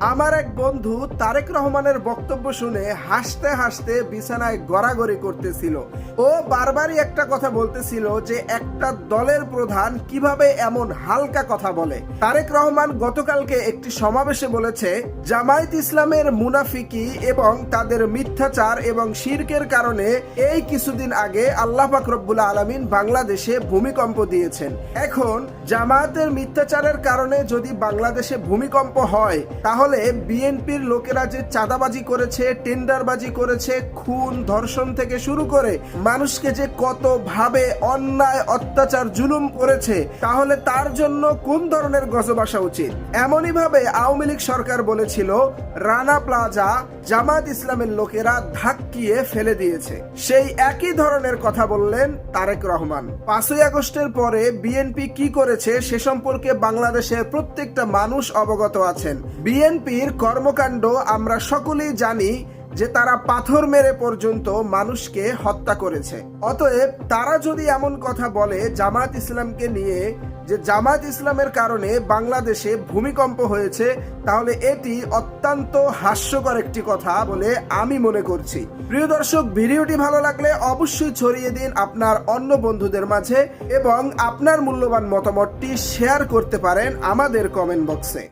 আমার এক বন্ধু তারেক রহমানের বক্তব্য শুনে হাসতে হাসতে বিছানায় গড়াগড়ি করতেছিল। ও বারবারই একটা কথা বলতেছিল যে একটা দলের প্রধান কিভাবে এমন হালকা কথা বলে। তারেক রহমান গতকালকে একটি সমাবেশে বলেছে, জামায়াত ইসলামের মুনাফিকি এবং তাদের মিথ্যাচার এবং শিরকের কারণে এই কিছুদিন আগে আল্লাহ পাক রব্বুল আলামিন বাংলাদেশে ভূমিকম্প দিয়েছেন। এখন জামায়াতের মিথ্যাচারের কারণে যদি বাংলাদেশে ভূমিকম্প হয়, তাহলে বিএনপির লোকেরা যে চাঁদাবাজি করেছে, টেন্ডারবাজি করেছে, খুন ধর্ষণ থেকে শুরু করে মানুষকে যে কত ভাবে অন্যায় অত্যাচার জুলুম করেছে, তাহলে তার জন্য কোন ধরনের গজব আসা উচিত। এমনই ভাবে আওয়ামী লীগ সরকার বলেছিল রানা প্লাজা জামায়াত ইসলামের লোকেরা ধাক্কিয়ে ফেলে দিয়েছে। সেই একই ধরনের কথা বললেন তারেক রহমান। 5ই আগস্টের পরে বিএনপি কি করেছে সে সম্পর্কে বাংলাদেশের প্রত্যেকটা মানুষ অবগত আছেন। বিএনপির কর্মকাণ্ড আমরা সকলেই জানি যে তারা পাথর মেরে পর্যন্ত মানুষকে হত্যা করেছে। অতএব তারা যদি এমন কথা বলে জামায়াত ইসলামকে নিয়ে যে জামায়াত ইসলামের কারণে বাংলাদেশে ভূমিকম্প হয়েছে, তাহলে এটি অত্যন্ত হাস্যকর একটি কথা বলে আমি মনে করছি। প্রিয় দর্শক, ভিডিওটি ভালো লাগলে অবশ্যই ছড়িয়ে দিন আপনার অন্য বন্ধুদের মাঝে এবং আপনার মূল্যবান মতামতটি শেয়ার করতে পারেন আমাদের কমেন্ট বক্সে।